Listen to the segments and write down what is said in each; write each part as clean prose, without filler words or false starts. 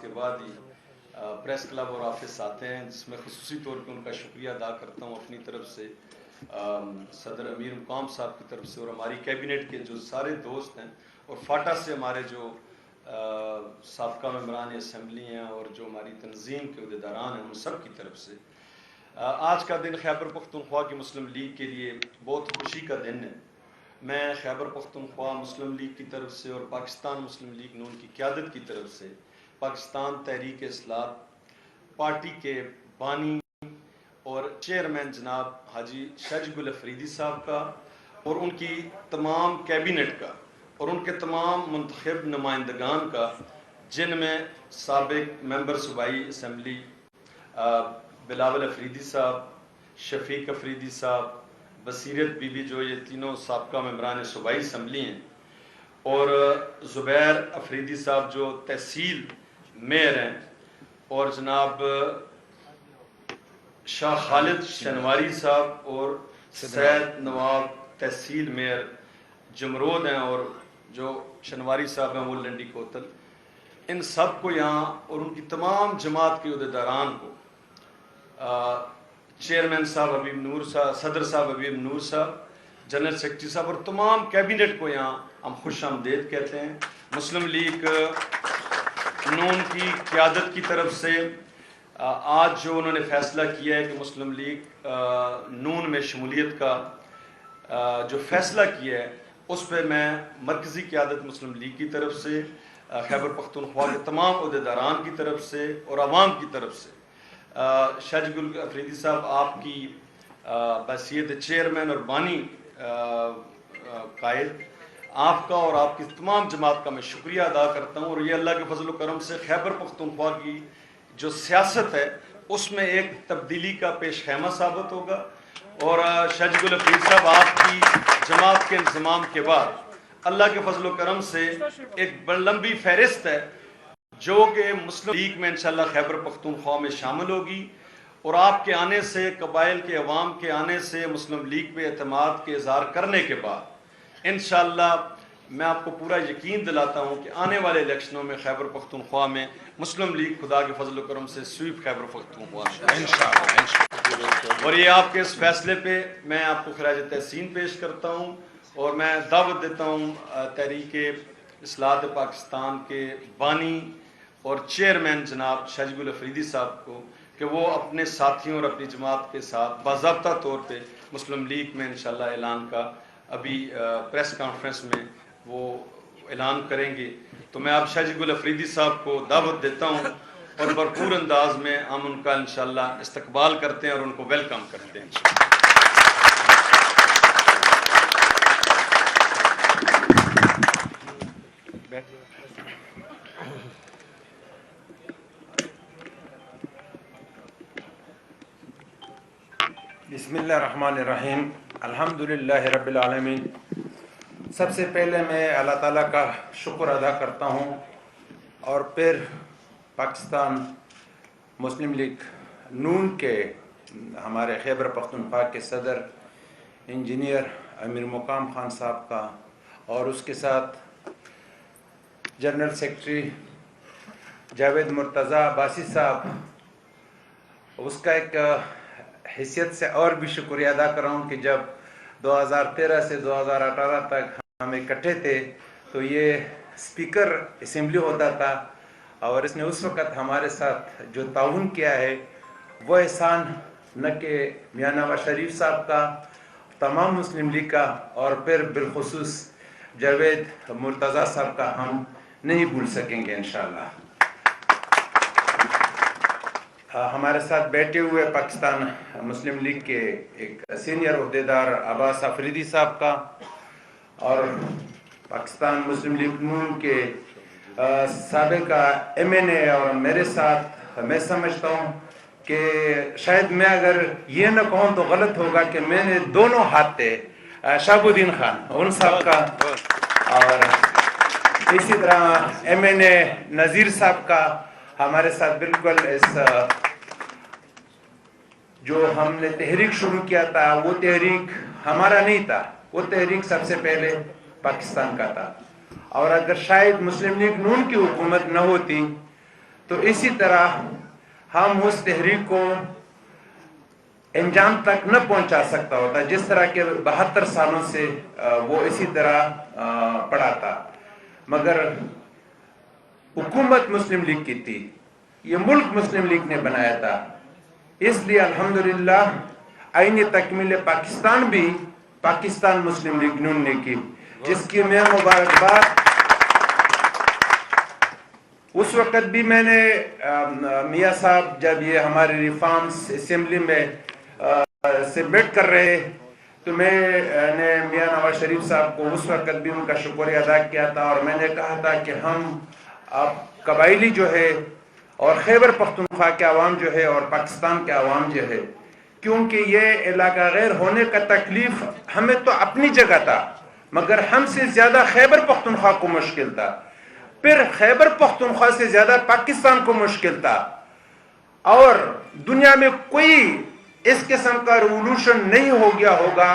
کے بعد ہی press club اور آفس آتے ہیں، جس میں خصوصی طور پہ ان کا شکریہ ادا کرتا ہوں اپنی طرف سے، صدر امیر مقام صاحب کی طرف سے، اور ہماری کیبنٹ کے جو سارے دوست ہیں، اور فاٹا سے ہمارے جو سابقہ ممبران اسمبلی ہیں اور جو ہماری تنظیم کے عہدیداران ہیں، ان سب کی طرف سے آج کا دن خیبر پختونخوا کی مسلم لیگ کے لیے بہت خوشی کا دن ہے۔ میں خیبر پختونخوا مسلم لیگ کی طرف سے اور پاکستان مسلم لیگ نون کی قیادت کی طرف سے پاکستان تحریک اصلاح پارٹی کے بانی اور چیئرمین جناب حاجی شاہ گل افریدی صاحب کا اور ان کی تمام کیبنٹ کا اور ان کے تمام منتخب نمائندگان کا، جن میں سابق ممبر صوبائی اسمبلی بلاول افریدی صاحب، شفیق افریدی صاحب، بصیرت بی بی، جو یہ تینوں سابقہ ممبران صوبائی اسمبلی ہیں، اور زبیر افریدی صاحب جو تحصیل میئر ہیں، اور جناب شاہ خالد شنواری صاحب اور سید نواب تحصیل میئر جمرود ہیں، اور جو شنواری صاحب ہیں وہ لنڈی کوتل، ان سب کو یہاں اور ان کی تمام جماعت کے عہدیداران کو، چیئرمین صاحب حبیب نور صاحب، صدر صاحب حبیب نور صاحب، جنرل سیکرٹری صاحب، اور تمام کیبنٹ کو یہاں ہم خوش آمدید کہتے ہیں۔ مسلم لیگ نون کی قیادت کی طرف سے آج جو انہوں نے فیصلہ کیا ہے کہ مسلم لیگ نون میں شمولیت کا جو فیصلہ کیا ہے، اس پہ میں مرکزی قیادت مسلم لیگ کی طرف سے، خیبر پختونخوا کے تمام عہدیداران کی طرف سے اور عوام کی طرف سے، شاہ گل افریدی صاحب آپ کی بحیثیت چیئرمین اور بانی قائد، آپ کا اور آپ کی تمام جماعت کا میں شکریہ ادا کرتا ہوں، اور یہ اللہ کے فضل و کرم سے خیبر پختونخوا کی جو سیاست ہے اس میں ایک تبدیلی کا پیش خیمہ ثابت ہوگا، اور شاہ گل افریدی صاحب آپ کی جماعت کے انضمام کے بعد اللہ کے فضل و کرم سے ایک لمبی فہرست ہے جو کہ مسلم لیگ میں انشاءاللہ خیبر پختونخوا میں شامل ہوگی، اور آپ کے آنے سے، قبائل کے عوام کے آنے سے، مسلم لیگ پہ اعتماد کے اظہار کرنے کے بعد انشاءاللہ میں آپ کو پورا یقین دلاتا ہوں کہ آنے والے الیکشنوں میں خیبر پختونخوا میں مسلم لیگ خدا کے فضل و کرم سے سویپ خیبر پختونخوا انشاءاللہ۔ اور یہ آپ کے اس فیصلے پہ میں آپ کو خراج تحسین پیش کرتا ہوں، اور میں دعوت دیتا ہوں تحریک اصلاح پاکستان کے بانی اور چیئرمین جناب شاہ گل افریدی صاحب کو کہ وہ اپنے ساتھیوں اور اپنی جماعت کے ساتھ باضابطہ طور پہ مسلم لیگ میں انشاءاللہ اعلان کا ابھی پریس کانفرنس میں وہ اعلان کریں گے، تو میں آپ شاہ گل افریدی صاحب کو دعوت دیتا ہوں، اور بھرپور انداز میں ہم ان کا انشاءاللہ استقبال کرتے ہیں اور ان کو ویلکم کرتے ہیں۔ بسم اللہ الرحمن الرحیم، الحمدللہ رب العالمین۔ سب سے پہلے میں اللہ تعالیٰ کا شکر ادا کرتا ہوں، اور پھر پاکستان مسلم لیگ نون کے ہمارے خیبر پختونخوا کے صدر انجینئر امیر مقام خان صاحب کا، اور اس کے ساتھ جنرل سیکرٹری جاوید مرتضی عباسی صاحب، اس کا ایک حیثیت سے اور بھی شکریہ ادا کر رہا ہوں کہ جب 2013 سے 2018 تک ہم اکٹھے تھے تو یہ اسپیکر اسمبلی ہوتا تھا، اور اس نے اس وقت ہمارے ساتھ جو تعاون کیا ہے وہ احسان نہ کہ میاں نواز شریف صاحب کا، تمام مسلم لیگ کا، اور پھر بالخصوص جاوید مرتضی صاحب کا ہم نہیں بھول سکیں گے انشاءاللہ۔ ہمارے ساتھ بیٹھے ہوئے پاکستان مسلم لیگ کے ایک سینئر عہدیدار عباس افریدی صاحب کا، اور پاکستان مسلم لیگ نون کے سابق ایم این اے، اور میرے ساتھ میں سمجھتا ہوں کہ شاید میں اگر یہ نہ کہوں تو غلط ہوگا کہ میں نے دونوں ہاتھ تھے شہاب الدین خان ان صاحب کا، اور اسی طرح ایم این اے نذیر صاحب کا ہمارے ساتھ بالکل اس جو ہم نے تحریک شروع کیا تھا وہ تحریک ہمارا نہیں تھا، وہ تحریک سب سے پہلے پاکستان کا تھا، اور اگر شاید مسلم لیگ نون کی حکومت نہ ہوتی تو اسی طرح ہم اس تحریک کو انجام تک نہ پہنچا سکتا ہوتا، جس طرح کہ 72 سالوں سے وہ اسی طرح پڑا تھا، مگر حکومت مسلم لیگ کی تھی، یہ ملک مسلم لیگ نے بنایا تھا، اس لیے الحمدللہ آئین تکمیل پاکستان بھی پاکستان مسلم لیگ نون نے کی، جس کی میں مبارکباد اس وقت بھی میں نے میاں صاحب جب یہ ہمارے ریفارمز اسمبلی میں سبمٹ کر رہے تو میں نے میاں نواز شریف صاحب کو اس وقت بھی ان کا شکریہ ادا کیا تھا، اور میں نے کہا تھا کہ ہم اب قبائلی جو ہے اور خیبر پختونخوا کے عوام جو ہے اور پاکستان کے عوام جو ہے، کیونکہ یہ علاقہ غیر ہونے کا تکلیف ہمیں تو اپنی جگہ تھا، مگر ہم سے زیادہ خیبر پختونخوا کو مشکل تھا، پھر خیبر پختونخوا سے زیادہ پاکستان کو مشکل تھا، اور دنیا میں کوئی اس قسم کا ریولوشن نہیں ہو گیا ہوگا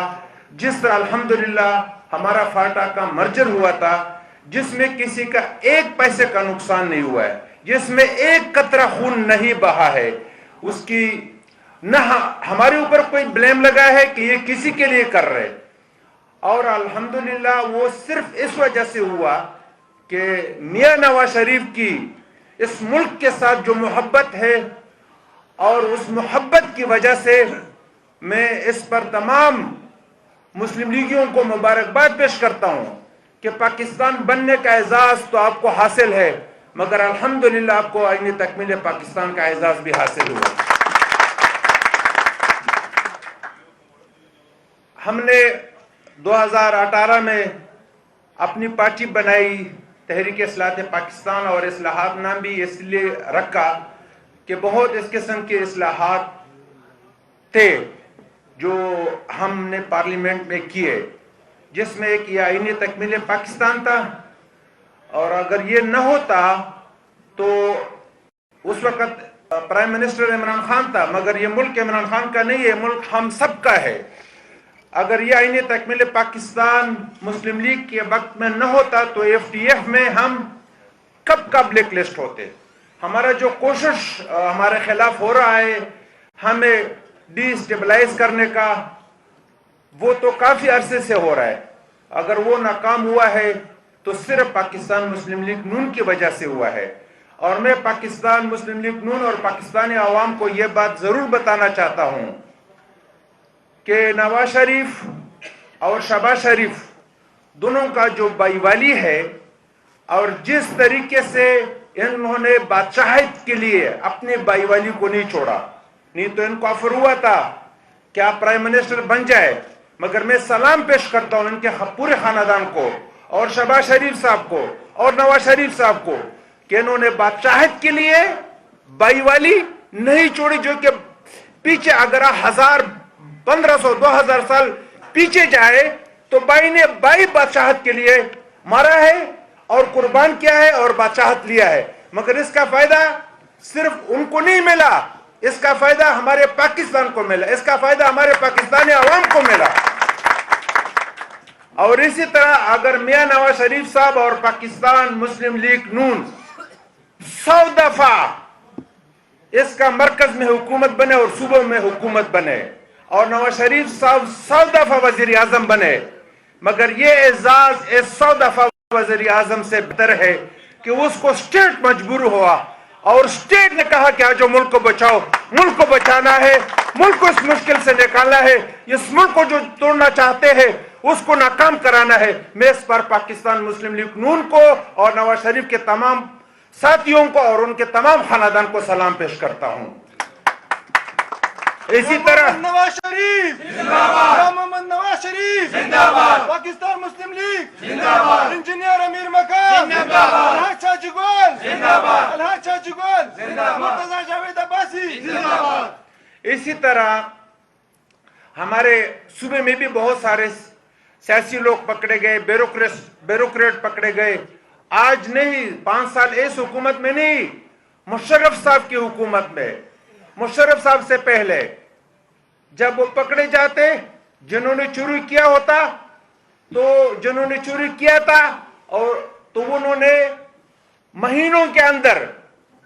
جس طرح الحمدللہ ہمارا فاٹا کا مرجر ہوا تھا، جس میں کسی کا ایک پیسے کا نقصان نہیں ہوا ہے، جس میں ایک قطرہ خون نہیں بہا ہے، اس کی نہ ہمارے اوپر کوئی بلیم لگا ہے کہ یہ کسی کے لیے کر رہے، اور الحمدللہ وہ صرف اس وجہ سے ہوا کہ میاں نواز شریف کی اس ملک کے ساتھ جو محبت ہے، اور اس محبت کی وجہ سے میں اس پر تمام مسلم لیگیوں کو مبارکباد پیش کرتا ہوں کہ پاکستان بننے کا اعزاز تو آپ کو حاصل ہے، مگر الحمدللہ آپ کو آئین تکمیل پاکستان کا اعزاز بھی حاصل ہوا۔ ہم نے 2018 میں اپنی پارٹی بنائی، تحریک اصلاحات پاکستان، اور اصلاحات نام بھی اس لیے رکھا کہ بہت اس قسم کے اصلاحات تھے جو ہم نے پارلیمنٹ میں کیے، جس میں ایک یہ آئین تکمیل پاکستان تھا، اور اگر یہ نہ ہوتا تو اس وقت پرائم منسٹر عمران خان تھا، مگر یہ ملک عمران خان کا نہیں ہے، ملک ہم سب کا ہے۔ اگر یہ آئین تکمیل پاکستان مسلم لیگ کے وقت میں نہ ہوتا تو ایف ٹی ایف میں ہم کب کا بلیک لسٹ ہوتے۔ ہمارا جو کوشش ہمارے خلاف ہو رہا ہے ہمیں ڈی اسٹیبلائز کرنے کا، وہ تو کافی عرصے سے ہو رہا ہے، اگر وہ ناکام ہوا ہے تو صرف پاکستان مسلم لیگ نون کی وجہ سے ہوا ہے، اور میں پاکستان مسلم لیگ نون اور پاکستانی عوام کو یہ بات ضرور بتانا چاہتا ہوں کہ نواز شریف اور شہباز شریف دونوں کا جو بائی والی ہے، اور جس طریقے سے انہوں نے بادشاہت کے لیے اپنے بائی والی کو نہیں چھوڑا، نہیں تو ان کو آفر ہوا تھا کہ آپ پرائم منسٹر بن جائے، مگر میں سلام پیش کرتا ہوں ان کے پورے خاندان کو اور شہباز شریف صاحب کو اور نواز شریف صاحب کو کہ انہوں نے بادشاہت کے لیے بائی والی نہیں چھوڑی، جو کہ پیچھے اگر 1500 2000 سال پیچھے جائے تو بائی نے بائی بادشاہت کے لیے مارا ہے اور قربان کیا ہے اور بادشاہت لیا ہے، مگر اس کا فائدہ صرف ان کو نہیں ملا، اس کا فائدہ ہمارے پاکستان کو ملا، اس کا فائدہ ہمارے پاکستانی عوام کو ملا۔ اور اسی طرح اگر میاں نواز شریف صاحب اور پاکستان مسلم لیگ نون 100 دفعہ اس کا مرکز میں حکومت بنے اور صوبوں میں حکومت بنے، اور نواز شریف صاحب 100 دفعہ وزیر اعظم بنے، مگر یہ اعزاز اس 100 دفعہ وزیر اعظم سے بہتر ہے کہ اس کو اسٹیٹ مجبور ہوا، اور اسٹیٹ نے کہا کہ آجو ملک کو بچاؤ، ملک کو بچانا ہے، ملک کو اس مشکل سے نکالنا ہے، اس ملک کو جو توڑنا چاہتے ہیں اس کو ناکام کرانا ہے۔ میں اس پر پاکستان مسلم لیگ نون کو اور نواز شریف کے تمام ساتھیوں کو اور ان کے تمام خاندان کو سلام پیش کرتا ہوں۔ اسی طرح نواز شریف زندہ باد، محمد نواز شریف زندہ باد، پاکستان مسلم لیگ زندہ باد، انجینئر امیر مقام زندہ باد، الحاج شاہ جگول زندہ باد، الحاج شاہ جگول زندہ باد، مرتضی جاوید عباسی زندہ باد۔ اسی طرح ہمارے صوبے میں بھی بہت سارے سیاسی لوگ پکڑے گئے، بیوروکریٹ پکڑے گئے، آج نہیں 5 سال اس حکومت میں نہیں، مشرف صاحب کی حکومت میں، مشرف صاحب سے پہلے جب وہ پکڑے جاتے، جنہوں نے چوری کیا ہوتا تو جنہوں نے چوری کیا تھا اور تو انہوں نے مہینوں کے اندر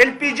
LPG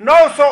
900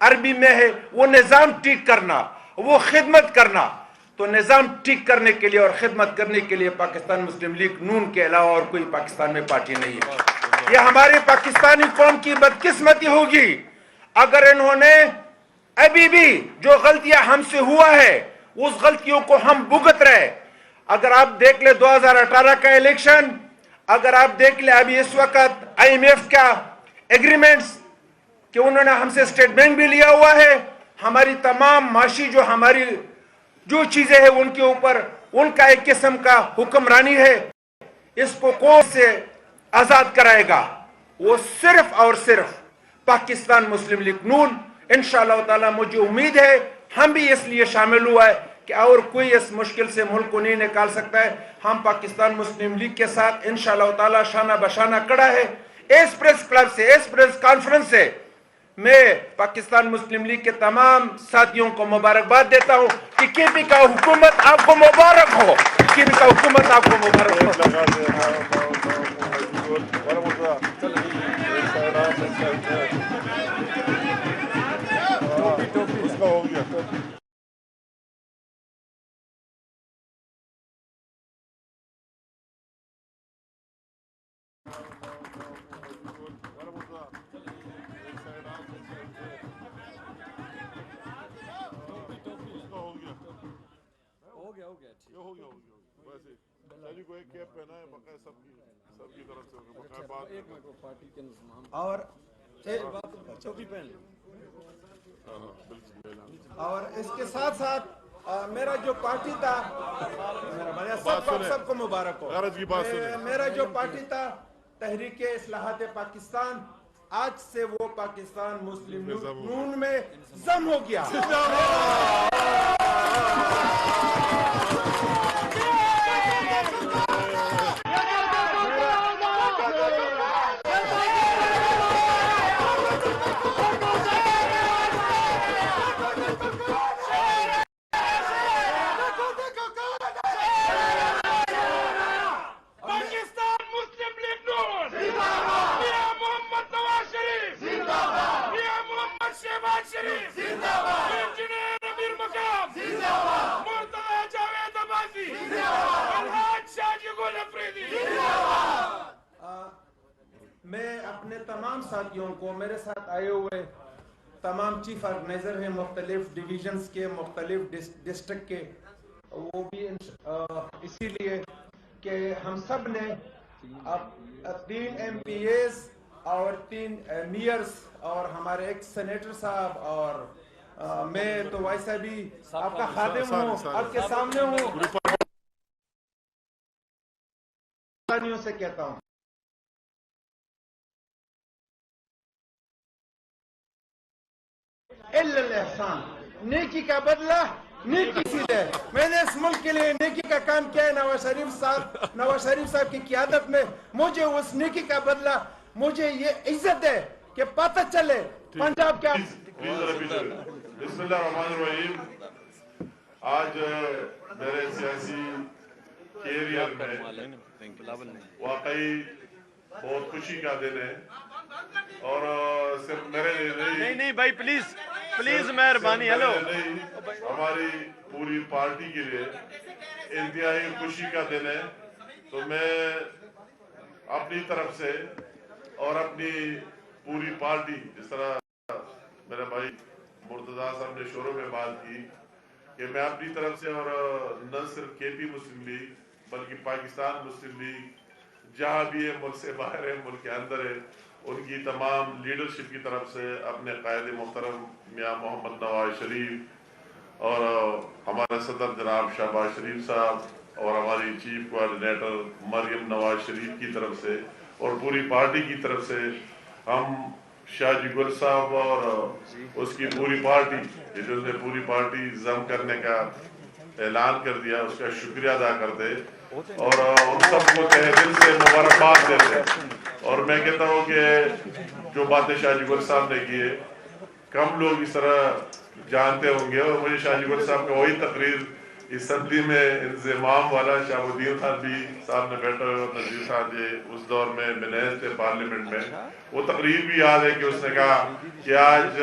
عربی میں ہے وہ نظام ٹھیک کرنا، وہ خدمت کرنا. تو نظام ٹھیک کرنے کے لیے اور خدمت کرنے کے لیے پاکستان مسلم لیگ نون کے علاوہ اور کوئی پاکستان میں پارٹی نہیں ہے. یہ ہماری پاکستانی قوم کی بدقسمتی ہوگی اگر انہوں نے ابھی بھی جو غلطیاں ہم سے ہوا ہے اس غلطیوں کو ہم بھگت رہے. اگر آپ دیکھ لیں 2018 کا الیکشن، اگر آپ دیکھ لیں ابھی اس وقت IMF کا ایگریمنٹس کہ انہوں نے ہم سے اسٹیٹ بینک بھی لیا ہوا ہے، ہماری تمام معاشی جو چیزیں ہیں ان کے اوپر ان کا ایک قسم کا حکمرانی ہے. اس کو کون سے آزاد کرائے گا؟ وہ صرف اور صرف پاکستان مسلم لیگ نون. انشاءاللہ تعالی مجھے امید ہے ہم بھی اس لیے شامل ہوا ہے کہ اور کوئی اس مشکل سے ملک کو نہیں نکال سکتا ہے. ہم پاکستان مسلم لیگ کے ساتھ انشاءاللہ تعالی شانہ بشانہ کڑا ہے. اس پریس کلب سے، اس پریس کانفرنس سے میں پاکستان مسلم لیگ کے تمام ساتھیوں کو مبارکباد دیتا ہوں کہ KP کا حکومت آپ کو مبارک ہو، KP کا حکومت آپ کو مبارک ہو. اور اس کے ساتھ ساتھ میرا جو پارٹی تھا، سب کو مبارک ہو. میرا جو پارٹی تھا تحریک اصلاحات پاکستان، آج سے وہ پاکستان مسلم لیگ نون میں ضم ہو گیا. میں اپنے تمام ساتھیوں کو، میرے ساتھ آئے ہوئے تمام چیف آرگنائزر ہیں مختلف ڈویژنز کے، مختلف ڈسٹرکٹ کے، وہ بھی اسی لیے کہ ہم سب نے 3 MPAs اور 3 میئرز اور ہمارے ایک سینیٹر صاحب اور میں تو ویسا بھی آپ کا خادم ہوں، آپ کے سامنے ہوں، سے کہتا ہوں الاحسان، نیکی کا بدلہ نیکی سے ہے. میں نے اس ملک کے لیے نیکی کا کام کیا ہے. نواز شریف صاحب کی قیادت میں مجھے اس نیکی کا بدلہ، مجھے یہ عزت ہے کہ پتہ چلے پنجاب کیا. بسم اللہ الرحمن الرحیم. آج میرے سیاسی کیریئر میں واقعی بہت خوشی کا دن ہے، اور صرف میرے لیے نہیں بھائی پلیز مہربانی. ہلو، ہماری پوری پارٹی کے لیے انتہائی خوشی کا دن ہے. تو میں اپنی طرف سے اور اپنی پوری پارٹی، جس طرح میرے بھائی مرتضیٰ صاحب نے شروع میں بات کی کہ میں اپنی طرف سے، اور نہ صرف KP مسلم لیگ بلکہ پاکستان مسلم لیگ جہاں بھی ہے، ملک سے باہر ہے، ملک کے اندر ہے، ان کی تمام لیڈرشپ کی طرف سے اپنے قائد محترم میاں محمد نواز شریف اور ہمارے صدر جناب شہباز شریف صاحب اور ہماری چیف کوآرڈینیٹر مریم نواز شریف کی طرف سے اور پوری پارٹی کی طرف سے ہم شاہ جی گل صاحب اور اس کی پوری پارٹی، جس نے پوری پارٹی ضم کرنے کا اعلان کر دیا، اس کا شکریہ ادا کرتے اور ان سب کو تہہ دل سے مبارکباد دیتے. اور میں کہتا ہوں کہ جو باتیں شاہ جی گل صاحب نے کیے کم لوگ اس طرح جانتے ہوں گے، اور مجھے شاہ جی گل صاحب کا وہی تقریر اسمبلی میں انضمام والا شہاب الدین خان بھی صاحب نے بیٹھا ہوئے، نذیر خان جی اس دور میں بنیز تھے پارلیمنٹ میں، وہ تقریر بھی یاد ہے کہ اس نے کہا کہ آج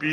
P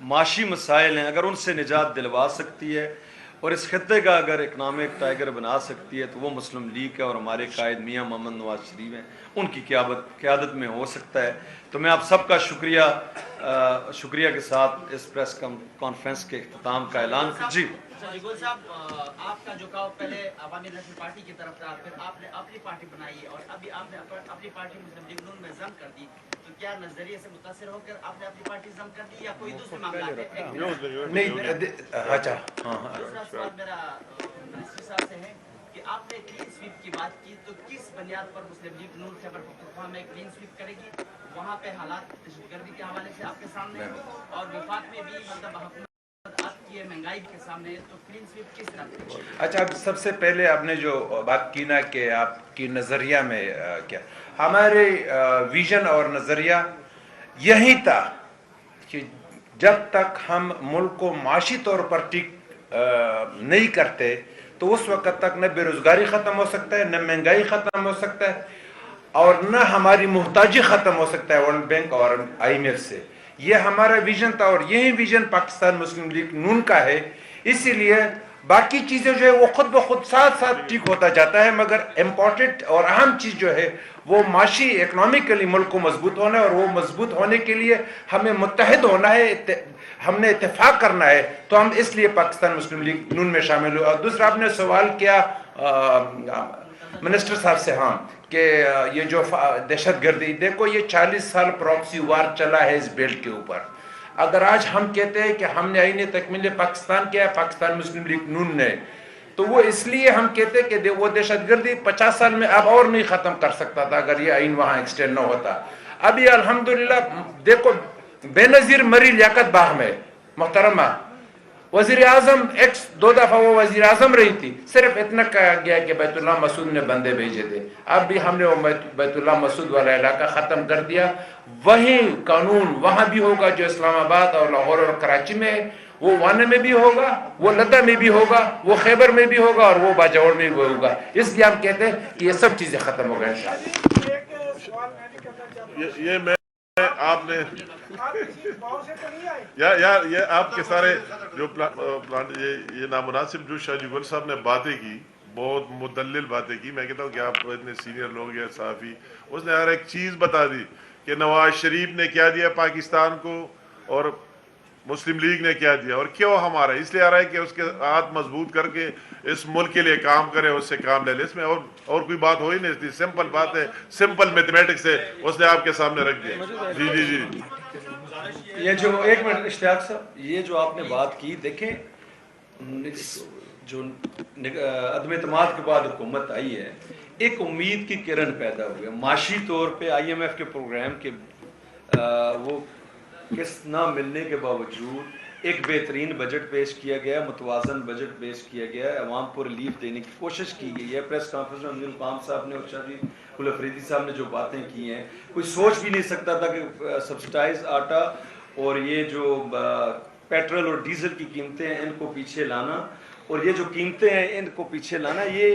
معاشی مسائل ہیں اگر ان سے نجات دلوا سکتی ہے اور اس خطے کا اگر اکنامک ٹائگر بنا سکتی ہے تو وہ مسلم لیگ ہے اور ہمارے قائد میاں محمد نواز شریف ہیں، ان کی قیادت میں ہو سکتا ہے۔ تو میں آپ سب کا شکریہ کے ساتھ اس پریس کانفرنس کے اختتام کا اعلان جی گل صاحب، آپ کا جھکاؤ پہلے عوامی نیشنل پارٹی کی طرف تھا، پھر آپ نے اپنی پارٹی بنائی اور ابھی آپ نے اپنی پارٹی مسلم لیگ نون میں ضم کر دی، تو کیا نظریے سے متاثر ہو کر آپ نے اپنی پارٹی ضم کر دی یا کوئی دوسرے معاملات ہے؟ اچھا دوسرا سوال میرا منسٹر صاحب سے ہے کہ آپ نے کلین سویپ کی بات کی، تو کس بنیاد پر مسلم لیگ نون خیبر پختونخوا میں کلین سویپ کرے گی؟ وہاں پہ حالات دہشت گردی کے حوالے سے آپ کے سامنے ہیں اور وفاق میں بھی مطلب حکومت آپ کی مہنگائی کے سامنے، تو کلین سویپ کس طرح کرے گی؟ اچھا، سب سے پہلے آپ نے جو بات کی نا کہ آپ کی نظریہ میں کیا ہمارے ویژن اور نظریہ یہی تھا کہ جب تک ہم ملک کو معاشی طور پر ٹھیک نہیں کرتے تو اس وقت تک نہ بے روزگاری ختم ہو سکتا ہے، نہ مہنگائی ختم ہو سکتا ہے اور نہ ہماری محتاجی ختم ہو سکتا ہے ورلڈ بینک اور IMF سے۔ یہ ہمارا ویژن تھا اور یہی ویژن پاکستان مسلم لیگ نون کا ہے۔ اسی لیے باقی چیزیں جو ہے وہ خود بخود ساتھ ساتھ ٹھیک ہوتا جاتا ہے، مگر امپورٹنٹ اور اہم چیز جو ہے وہ معاشی اکنامکلی ملک کو مضبوط ہونا ہے، اور وہ مضبوط ہونے کے لیے ہمیں متحد ہونا ہے، ہم نے اتفاق کرنا ہے، تو ہم اس لیے پاکستان مسلم لیگ نون میں شامل ہوئے۔ اور دوسرا آپ نے سوال کیا منسٹر صاحب سے، ہاں، کہ یہ جو دہشت گردی، دیکھو یہ 40 سال پراکسی وار چلا ہے اس بیلٹ کے اوپر۔ اگر آج ہم کہتے ہیں کہ ہم نے آئین تکمیل پاکستان کیا ہے پاکستان مسلم لیگ نون نے، تو وہ اس لیے ہم کہتے ہیں کہ وہ دہشت گردی 50 سال میں اب اور نہیں ختم کر سکتا تھا اگر یہ آئین وہاں ایکسٹینڈ نہ ہوتا۔ ابھی الحمدللہ دیکھو بے نظیر مری لیاقت باغ میں محترمہ وزیر اعظم ایکس 2 دفعہ وہ وزیر اعظم رہی تھی، صرف اتنا کہا گیا کہ بیت اللہ مسعود نے بندے بھیجے تھے۔ اب بھی ہم نے وہ بیت اللہ مسعود والا علاقہ ختم کر دیا۔ وہی قانون وہاں بھی ہوگا جو اسلام آباد اور لاہور اور کراچی میں ہے، وہ وانے میں بھی ہوگا، وہ لدہ میں بھی ہوگا، وہ خیبر میں بھی ہوگا اور وہ باجوڑ میں بھی ہوگا۔ اس لیے ہم کہتے ہیں کہ یہ سب چیزیں ختم ہو گئے انشاءاللہ۔ یہ میں آپ نے یہ آپ کے سارے جو یہ نامناسب جو شاہ جی گل صاحب نے باتیں کی، بہت مدلل باتیں کی، میں کہتا ہوں کہ آپ اتنے سینئر لوگ ہیں صحافی، اس نے ہر ایک چیز بتا دی کہ نواز شریف نے کیا دیا پاکستان کو اور مسلم لیگ نے کیا دیا اور کیوں ہمارا، اس لیے آ رہا ہے کہ اس کے ہاتھ مضبوط کر کے اس ملک کے لیے کام کرے، اس سے کام لے لے۔ اس میں اور کوئی بات ہو ہی نہیں، اس سمپل بات ہے، سمپل میتھمیٹکس ہے، اس نے آپ کے سامنے رکھ دیا۔ جی جی جی یہ جو ایک منٹ اشتیاق صاحب، یہ جو آپ نے بات کی، دیکھیں جو عدم اعتماد کے بعد حکومت آئی ہے، ایک امید کی کرن پیدا ہوئی ہے معاشی طور پہ۔ IMF کے پروگرام کے وہ قسط نہ ملنے کے باوجود ایک بہترین بجٹ پیش کیا گیا، متوازن بجٹ پیش کیا گیا ہے، عوام کو ریلیف دینے کی کوشش کی گئی ہے۔ پریس کانفرنس میں امیر القام صاحب نے اور شاہ جی گل افریدی صاحب نے جو باتیں کی ہیں، کوئی سوچ بھی نہیں سکتا تھا کہ سبسڈائز آٹا اور یہ جو پیٹرول اور ڈیزل کی قیمتیں ہیں ان کو پیچھے لانا، اور یہ جو قیمتیں ہیں ان کو پیچھے لانا، یہ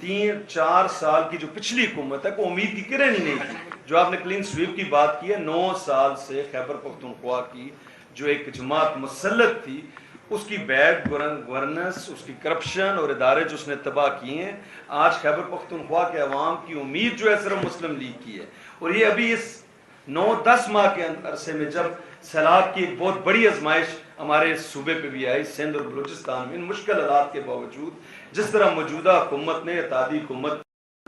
3-4 سال کی جو پچھلی حکومت ہے کو امید کی کرن ہی نہیں تھی۔ جو آپ نے کلین سویپ کی بات کی ہے، 9 سال سے خیبر پختونخوا کی جو ایک جماعت مسلط تھی، اس کی بیڈ گورننس، اس کی کرپشن اور ادارے جو اس نے تباہ کیے ہیں، آج خیبر پختونخوا کے عوام کی امید جو ہے صرف مسلم لیگ کی ہے۔ اور یہ ابھی اس 9-10 ماہ کے عرصے میں جب سیلاب کی ایک بہت بڑی آزمائش ہمارے صوبے پہ بھی آئی، سندھ اور بلوچستان میں، ان مشکل حالات کے باوجود جس طرح موجودہ حکومت نے، اتحادی حکومت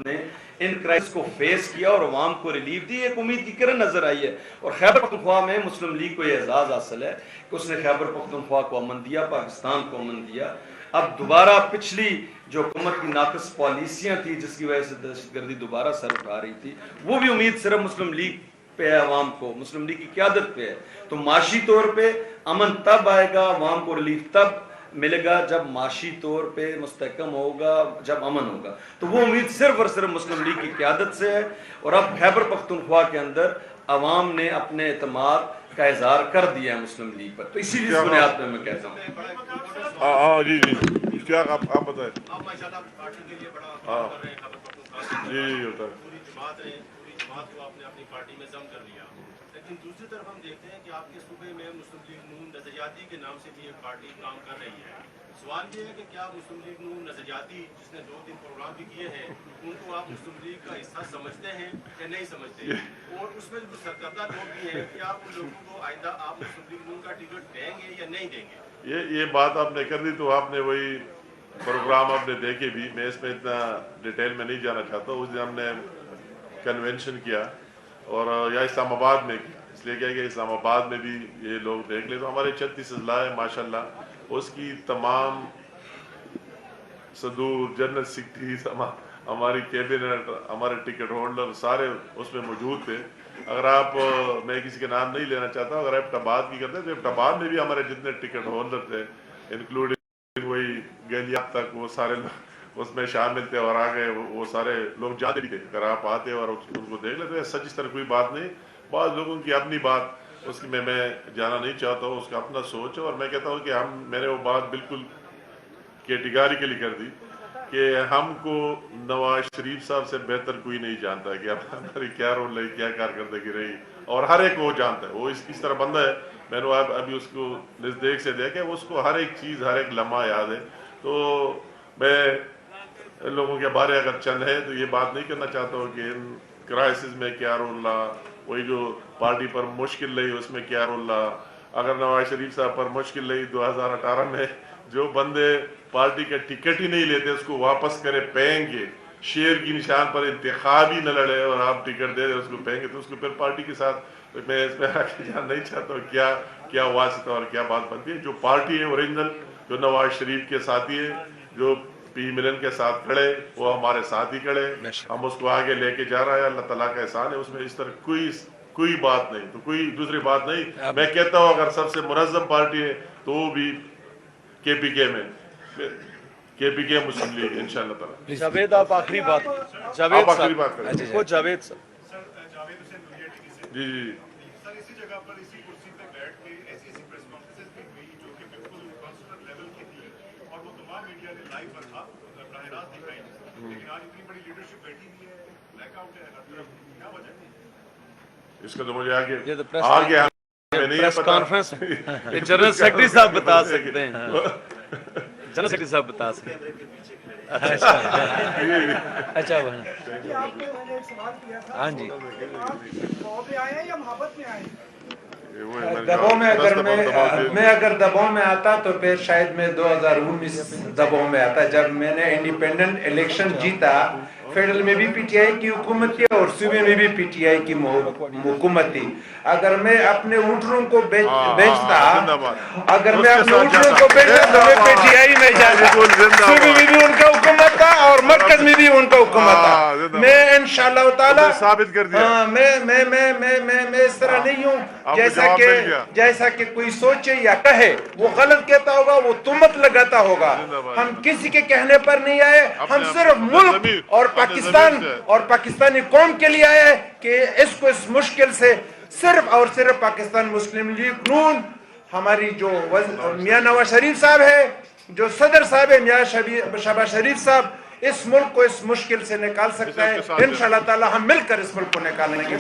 نے ان کرائسس کو فیس کیا اور عوام کو ریلیف دی، ایک امید کی کرن نظر آئی ہے۔ اور خیبر پختونخوا میں مسلم لیگ کو یہ اعزاز حاصل ہے کہ اس نے خیبر پختونخوا کو امن دیا، پاکستان کو امن دیا۔ اب دوبارہ پچھلی جو حکومت کی ناقص پالیسیاں تھی جس کی وجہ سے دہشت گردی دوبارہ سر اٹھا رہی تھی، وہ بھی امید صرف مسلم لیگ پہ ہے، عوام کو مسلم لیگ کی قیادت پہ ہے۔ تو معاشی طور پہ امن تب آئے گا، عوام کو ریلیف تب ملے گا جب معاشی طور پہ مستحکم ہوگا، جب امن ہوگا۔ تو وہ امید صرف اور صرف مسلم لیگ کی قیادت سے ہے۔ اور اب خیبر پختونخوا کے اندر عوام نے اپنے اعتماد کا اظہار کر دیا ہے مسلم لیگ پر، تو اسی لیے اس بنیاد پہ میں کہتا ہوں۔ ہاں جی جی اشتیاق آپ بتائیں۔ ہاں جی جی ہوتا ہے۔ پوری جماعت کو آپ نے اپنی پارٹی میں ضم کر لیا، لیکن دوسری طرف ہم دیکھتے ہیں کہ آپ کے صوبے میں مسلم لیگ نون نظریاتی کے نام سے بھی ایک پارٹی کام کر رہی ہے. سوال یہ ہے کہ کیا مسلم لیگ نون نظریاتی جس نے 2-3 پروگرام بھی کیے ہیں ان کو آپ مسلم لیگ کا حصہ سمجھتے ہیں یا نہیں سمجھتے؟ اور اس میں جو سرکردہ لوگ بھی ہیں کیا ان لوگوں کو آئندہ آپ مسلم لیگ نون کا ٹکٹ دیں گے یا نہیں دیں گے؟ یہ بات آپ نے کر دی تو آپ نے وہی پروگرام آپ نے دیکھے بھی. میں اس میں اتنا ڈیٹیل میں نہیں جانا چاہتا. اس دن ہم نے کنونشن کیا اور یا اسلام آباد میں کیا. اس لیے کیا کہ اسلام آباد میں بھی یہ لوگ دیکھ لیں تو ہمارے 36 اضلاع ہیں ماشاءاللہ. اس کی تمام صدور جنرل سیکرٹریز ہماری کیبنٹ ہمارے ٹکٹ ہولڈر سارے اس میں موجود تھے. اگر آپ میں کسی کے نام نہیں لینا چاہتا اگر ایبٹ آباد کی کرتے ہیں تو ایبٹ آباد میں بھی ہمارے جتنے ٹکٹ ہولڈر تھے انکلوڈنگ وہی گیلیاب تک وہ سارے اس میں شامل تھے اور آگے وہ سارے لوگ جاتے بھی تھے. اگر آپ آتے اور ان کو دیکھ لیتے سچ اس طرح کوئی بات نہیں. بعض لوگوں کی اپنی بات اس کی میں جانا نہیں چاہتا ہوں. اس کا اپنا سوچ ہے اور میں کہتا ہوں کہ میں نے وہ بات بالکل کیٹیگریکلی کر دی کہ ہم کو نواز شریف صاحب سے بہتر کوئی نہیں جانتا کہ اب ہماری کیا رول رہی کیا کارکردگی رہی اور ہر ایک وہ جانتا ہے. وہ اس طرح بندہ ہے. میں نے ابھی اس کو نزدیک سے دیکھا اس کو ہر ایک چیز ہر ایک لمحہ یاد ہے. تو میں لوگوں کے بارے اگر چند ہے تو یہ بات نہیں کرنا چاہتا ہوں کہ ان کرائسس میں کیا رول رہا. وہی جو پارٹی پر مشکل رہی اس میں کیا رول رہا. اگر نواز شریف صاحب پر مشکل رہی 2018 میں جو بندے پارٹی کا ٹکٹ ہی نہیں لیتے اس کو واپس کرے پائیں گے شیر کی نشان پر انتخاب ہی نہ لڑے اور آپ ٹکٹ دے دیں اس کو پائیں گے تو اس کو پھر پارٹی کے ساتھ میں اس میں آگے جان نہیں چاہتا ہوں کیا واسطہ اور کیا بات بنتی ہے. جو پارٹی ہے اوریجنل جو نواز شریف کے ساتھی ہے جو پی ملن کے ساتھ کھڑے وہ ہمارے ساتھ ہی کھڑے. ہم اس کو آگے لے کے جا رہا ہے. اللہ تعالیٰ کا احسان ہے. اس میں اس طرح کوئی بات نہیں تو کوئی دوسری بات نہیں. میں کہتا ہوں اگر سب سے منظم پارٹی ہے تو وہ بھی کے پی کے مسلم لیگ انشاءاللہ تعالیٰ. جاوید آپ آخری بات آپ آخری بات کریں. وہ جاوید صاحب. جاوید حسین دنیا ٹی وی سے. جی سر اسی جگہ پر اسی کرسی پہ بیٹھ کے ایسی پریس کانفرنس بھی ہوئی جو کہ بالکل کانسٹنٹ لیول کی تھی اور وہ تمام میڈیا نے لائیو پر تھا براہ راست دکھائی. لیکن آج اتنی بڑی لیڈرشپ بیٹھی ہوئی ہے بلیک آؤٹ ہے ہر طرف. کیا وجہ ہے اس کا تو مجھے آگے پریس کانفرنس جنرل سیکرٹری صاحب بتا سکتے ہیں. جنرل سیکرٹری صاحب بتا سکتے ہیں. اچھا ہاں جی دباؤ میں آئے ہیں یا محبت میں آئے ہیں؟ دباؤ میں اگر میں اگر دباؤ میں آتا تو پھر شاید میں 2019 دباؤ میں آتا جب میں نے انڈیپینڈنٹ الیکشن جیتا. فیڈرل میں بھی پی ٹی آئی کی حکومت تھی اور صوبے میں بھی پی ٹی آئی کی حکومت تھی. اگر میں اپنے اونٹوں کو بیچتا اگر میں اپنے اونٹوں کو بیچتا تو میں پی ٹی آئی میں جاتا. صوبے میں بھی ان کا حکومت تھا اور مرکز میں بھی ان کا حکومت تھا. میں انشاءاللہ تعالی ثابت کر دیا. میں اس طرح نہیں ہوں جیسا کہ کوئی سوچے یا کہے وہ غلط کہتا ہوگا وہ تہمت لگاتا ہوگا. ہم کسی کے کہنے پر نہیں آئے. ہم صرف ملک اور پاکستان اور پاکستانی قوم کے لیے آئے کہ اس کو اس مشکل سے صرف اور صرف پاکستان مسلم لیگ نون ہماری جو میاں نواز شریف صاحب ہے جو صدر صاحب ہے میاں شہباز شریف صاحب اس ملک کو اس مشکل سے نکال سکتا ہے. انشاءاللہ تعالی ہم مل کر اس ملک کو نکالنے کی